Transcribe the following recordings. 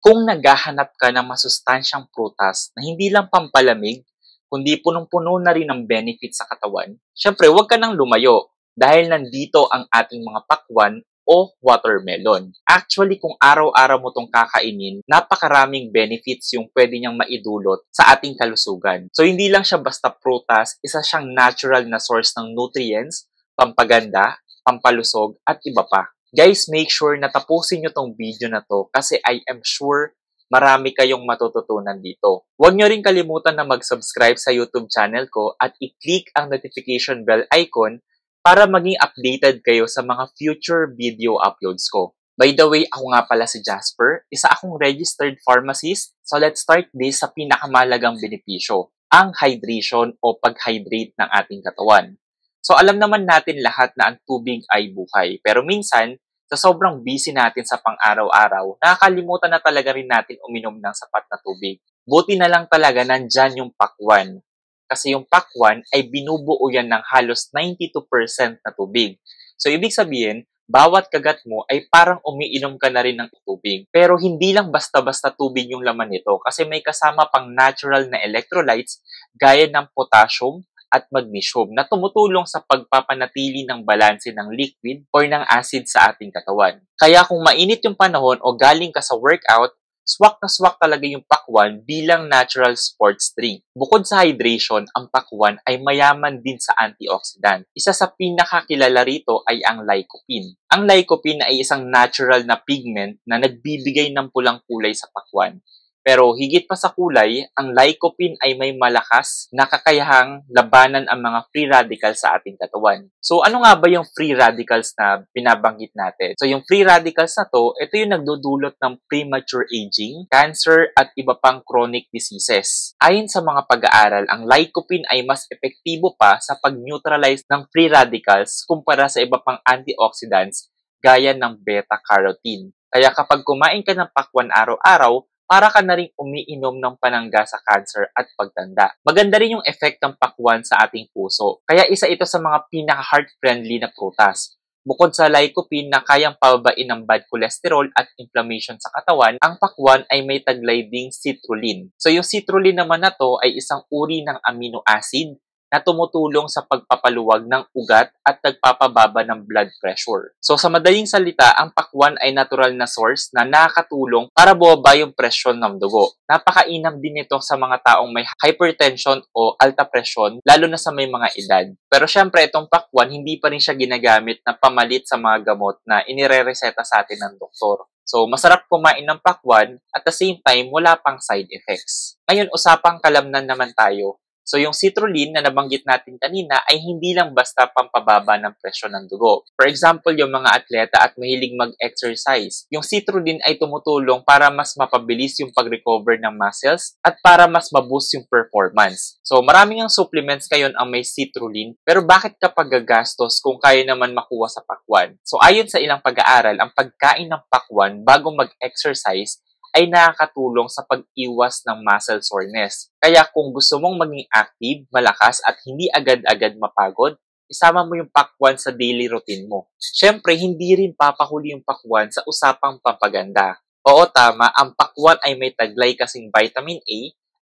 Kung naghahanap ka ng masustansyang prutas na hindi lang pampalamig, kundi punong-puno na rin ng benefit sa katawan, syempre huwag ka nang lumayo dahil nandito ang ating mga pakwan o watermelon. Actually, kung araw-araw mo itong kakainin, napakaraming benefits yung pwede niyang maidulot sa ating kalusugan. So, hindi lang siya basta prutas, isa siyang natural na source ng nutrients, pampaganda, pampalusog, at iba pa. Guys, make sure na tapusin nyo tong video na to kasi I am sure marami kayong matututunan dito. Huwag nyo rin kalimutan na mag-subscribe sa YouTube channel ko at i-click ang notification bell icon para maging updated kayo sa mga future video uploads ko. By the way, ako nga pala si Jasper, isa akong registered pharmacist. So let's start this sa pinakamalagang benepisyo, ang hydration o pag-hydrate ng ating katawan. So alam naman natin lahat na ang tubig ay buhay. Pero minsan, sa sobrang busy natin sa pang-araw-araw, nakakalimutan na talaga rin natin uminom ng sapat na tubig. Buti na lang talaga nandyan yung pakwan. Kasi yung pakwan ay binubuo yan ng halos 92% na tubig. So ibig sabihin, bawat kagat mo ay parang umiinom ka na rin ng tubig. Pero hindi lang basta-basta tubig yung laman nito kasi may kasama pang natural na electrolytes gaya ng potassium, at magnesium na tumutulong sa pagpapanatili ng balanse ng liquid or ng acid sa ating katawan. Kaya kung mainit yung panahon o galing ka sa workout, swak na swak talaga yung pakwan bilang natural sports drink. Bukod sa hydration, ang pakwan ay mayaman din sa antioxidant. Isa sa pinakakilala rito ay ang lycopene. Ang lycopene ay isang natural na pigment na nagbibigay ng pulang kulay sa pakwan. Pero higit pa sa kulay, ang lycopene ay may malakas na kakayahang labanan ang mga free radicals sa ating katawan. So ano nga ba yung free radicals na binabanggit natin? So yung free radicals na to, ito yung nagdudulot ng premature aging, cancer at iba pang chronic diseases. Ayon sa mga pag-aaral, ang lycopene ay mas epektibo pa sa pag-neutralize ng free radicals kumpara sa iba pang antioxidants gaya ng beta-carotene. Kaya kapag kumain ka ng pakwan araw-araw, para ka na rin umiinom ng panangga sa cancer at pagtanda. Maganda rin yung effect ng pakwan sa ating puso. Kaya isa ito sa mga pinaka-heart-friendly na prutas. Bukod sa lycopene na kayang pababain ng bad cholesterol at inflammation sa katawan, ang pakwan ay may taglay ding citrulline. So yung citrulline naman na to ay isang uri ng amino acid na tumutulong sa pagpapaluwag ng ugat at nagpapababa ng blood pressure. So sa madaling salita, ang pakwan ay natural na source na nakakatulong para bumaba yung presyon ng dugo. Napakainam din ito sa mga taong may hypertension o alta presyon, lalo na sa may mga edad. Pero syempre, itong pakwan hindi pa rin siya ginagamit na pamalit sa mga gamot na inirereseta sa atin ng doktor. So, masarap kumain ng pakwan at the same time, wala pang side effects. Ngayon, usapang kalamnan naman tayo. So, yung citrulline na nabanggit natin kanina ay hindi lang basta pampababa ng presyon ng dugo. For example, yung mga atleta at mahilig mag-exercise, yung citrulline ay tumutulong para mas mapabilis yung pag-recover ng muscles at para mas maboost yung performance. So, maraming ang supplements ngayon ang may citrulline, pero bakit kapag gagastos kung kaya naman makuha sa pakwan? So, ayon sa ilang pag-aaral, ang pagkain ng pakwan bago mag-exercise ay nakakatulong sa pag-iwas ng muscle soreness. Kaya kung gusto mong maging active, malakas at hindi agad-agad mapagod, isama mo yung pakwan sa daily routine mo. Siyempre, hindi rin papahuli yung pakwan sa usapang pampaganda. Oo, tama, ang pakwan ay may taglay kasing vitamin A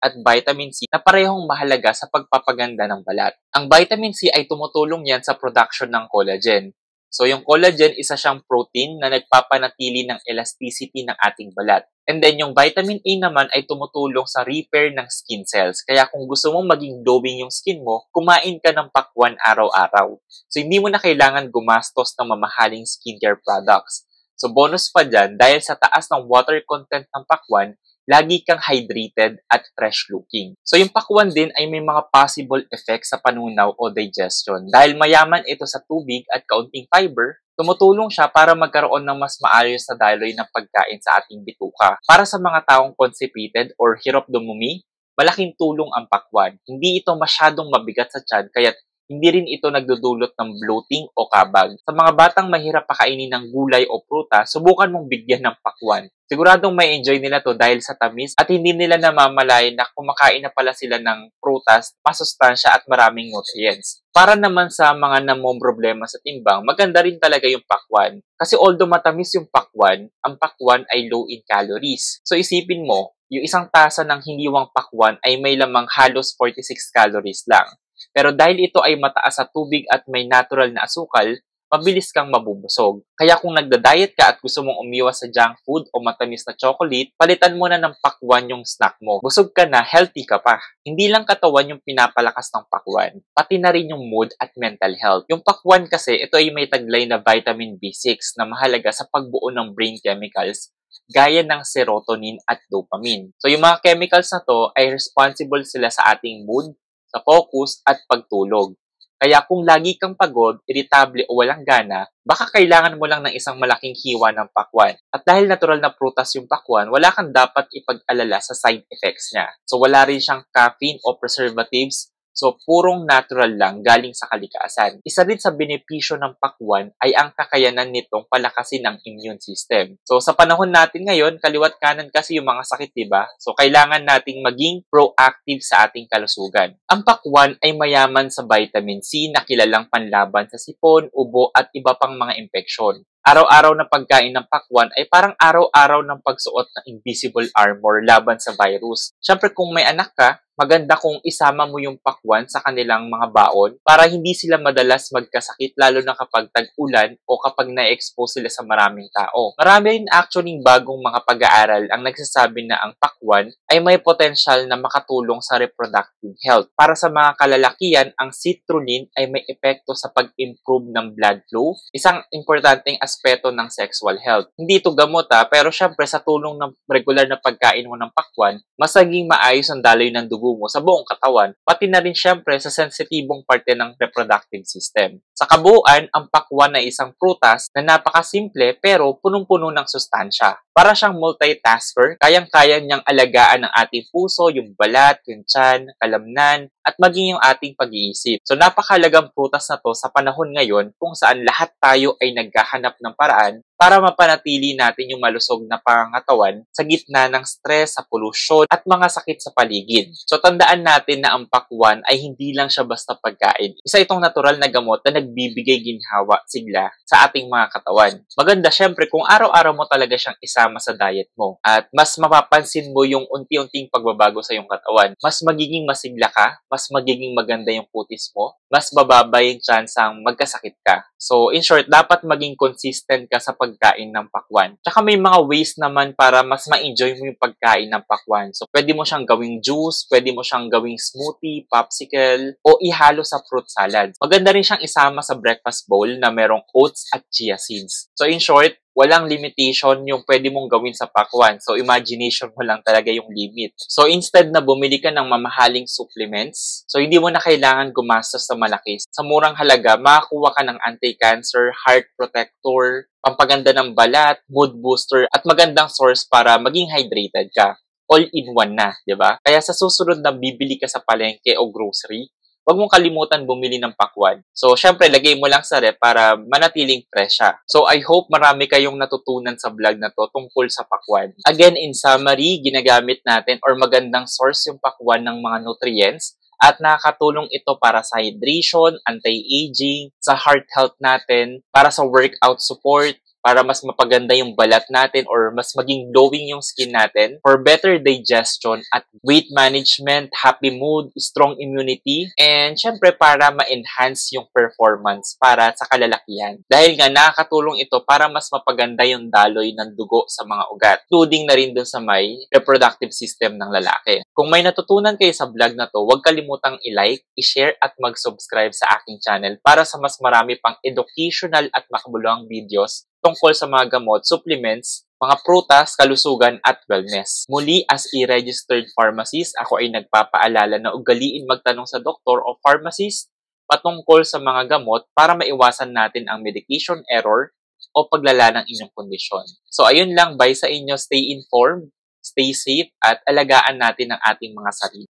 at vitamin C na parehong mahalaga sa pagpapaganda ng balat. Ang vitamin C ay tumutulong yan sa production ng collagen. So, yung collagen, isa siyang protein na nagpapanatili ng elasticity ng ating balat. And then, yung vitamin A naman ay tumutulong sa repair ng skin cells. Kaya kung gusto mong maging glowing yung skin mo, kumain ka ng pakwan araw-araw. So, hindi mo na kailangan gumastos ng mamahaling skincare products. So, bonus pa dyan, dahil sa taas ng water content ng pakwan, lagi kang hydrated at fresh looking. So, yung pakwan din ay may mga possible effects sa panunaw o digestion. Dahil mayaman ito sa tubig at kaunting fiber, tumutulong siya para magkaroon ng mas maayos na daloy ng pagkain sa ating bituka. Para sa mga taong constipated or hirap dumumi, malaking tulong ang pakwan. Hindi ito masyadong mabigat sa tiyan, kaya Hindi rin ito nagdudulot ng bloating o kabag. Sa mga batang mahirap pakainin ng gulay o prutas, subukan mong bigyan ng pakwan. Siguradong may enjoy nila to dahil sa tamis at hindi nila namamalayan na kumakain na pala sila ng prutas, masustansya at maraming nutrients. Para naman sa mga problema sa timbang, maganda rin talaga yung pakwan. Kasi although matamis yung pakwan, ang pakwan ay low in calories. So isipin mo, yung isang tasa ng hiniwang pakwan ay may lamang halos 46 calories lang. Pero dahil ito ay mataas sa tubig at may natural na asukal, mabilis kang mabubusog. Kaya kung nagda-diet ka at gusto mong umiwas sa junk food o matamis na chocolate, palitan mo na ng pakwan yung snack mo. Busog ka na, healthy ka pa. Hindi lang katawan yung pinapalakas ng pakwan, pati na rin yung mood at mental health. Yung pakwan kasi, ito ay may taglay na vitamin B6 na mahalaga sa pagbuo ng brain chemicals gaya ng serotonin at dopamine. So yung mga chemicals na to ay responsible sila sa ating mood, sa focus at pagtulog. Kaya kung lagi kang pagod, iritable o walang gana, baka kailangan mo lang ng isang malaking hiwa ng pakwan. At dahil natural na prutas yung pakwan, wala kang dapat ipag-alala sa side effects niya. So wala rin siyang caffeine o preservatives. So, purong natural lang galing sa kalikasan. Isa rin sa benepisyo ng pakwan ay ang kakayanan nitong palakasin ang immune system. So, sa panahon natin ngayon, kaliwat kanan kasi yung mga sakit, diba? So, kailangan nating maging proactive sa ating kalusugan. Ang pakwan ay mayaman sa vitamin C na kilalang panlaban sa sipon, ubo at iba pang mga impeksyon. Araw-araw na pagkain ng pakwan ay parang araw-araw ng pagsuot ng invisible armor laban sa virus. Siyempre kung may anak ka, maganda kung isama mo yung pakwan sa kanilang mga baon para hindi sila madalas magkasakit lalo na kapag tag-ulan o kapag na-expose sila sa maraming tao. Marami rin actually bagong mga pag-aaral ang nagsasabi na ang pakwan ay may potential na makatulong sa reproductive health. Para sa mga kalalakihan, ang citrulline ay may epekto sa pag-improve ng blood flow, isang importanteng aspeto ng sexual health. Hindi ito gamot pero syempre sa tulong ng regular na pagkain mo ng pakwan, mas naging maayos ang daloy ng dugo mo sa buong katawan, pati na rin syempre sa sensitibong parte ng reproductive system. Sa kabuuan, ang pakwan ay isang prutas na napakasimple pero punong-puno ng sustansya. Para siyang multitasker, kayang-kaya niyang alagaan ang ating puso, yung balat, yung tiyan, kalamnan, at maging yung ating pag-iisip. So napakahalagang prutas na to sa panahon ngayon kung saan lahat tayo ay naghahanap ng paraan para mapanatili natin yung malusog na pangangatawan sa gitna ng stress, sa polusyon, at mga sakit sa paligid. So tandaan natin na ang pakwan ay hindi lang siya basta pagkain. Isa itong natural na gamot na nagbibigay ginhawa, sigla sa ating mga katawan. Maganda syempre kung araw-araw mo talaga siyang isama sa diet mo at mas mapapansin mo yung unti-unting pagbabago sa iyong katawan. Mas magiging masigla ka, mas magiging maganda yung kutis mo, mas bababa yung tsansang magkasakit ka. So, in short, dapat maging consistent ka sa pagkain ng pakwan. Tsaka may mga ways naman para mas ma-enjoy mo yung pagkain ng pakwan. So, pwede mo siyang gawing juice, pwede mo siyang gawing smoothie, popsicle, o ihalo sa fruit salad. Maganda rin siyang isama sa breakfast bowl na merong oats at chia seeds. So, in short, walang limitation yung pwede mong gawin sa pakwan. So, imagination mo lang talaga yung limit. So, instead na bumili ka ng mamahaling supplements, so hindi mo na kailangan gumastos sa malaki. Sa murang halaga, makakuha ka ng anti-cancer, heart protector, pampaganda ng balat, mood booster, at magandang source para maging hydrated ka. All-in-one na, di ba? Kaya sa susunod na bibili ka sa palengke o grocery, huwag mong kalimutan bumili ng pakwan. So, syempre, lagay mo lang sa ref para manatiling fresh siya. So, I hope marami kayong natutunan sa vlog na to tungkol sa pakwan. Again, in summary, ginagamit natin or magandang source yung pakwan ng mga nutrients at nakakatulong ito para sa hydration, anti-aging, sa heart health natin, para sa workout support, para mas mapaganda yung balat natin or mas maging glowing yung skin natin, for better digestion at weight management, happy mood, strong immunity, and syempre para ma-enhance yung performance para sa kalalakihan. Dahil nga nakakatulong ito para mas mapaganda yung daloy ng dugo sa mga ugat, including na rin dun sa may reproductive system ng lalaki. Kung may natutunan kayo sa vlog na to, huwag kalimutang i-like, i-share at mag-subscribe sa aking channel para sa mas marami pang educational at makabuluhang videos tungkol sa mga gamot, supplements, mga prutas, kalusugan at wellness. Muli, as a registered pharmacist, ako ay nagpapaalala na ugaliin magtanong sa doktor o pharmacist patungkol sa mga gamot para maiwasan natin ang medication error o paglala ng inyong kondisyon. So ayun lang, bye sa inyo, stay informed, stay safe at alagaan natin ang ating mga sarili.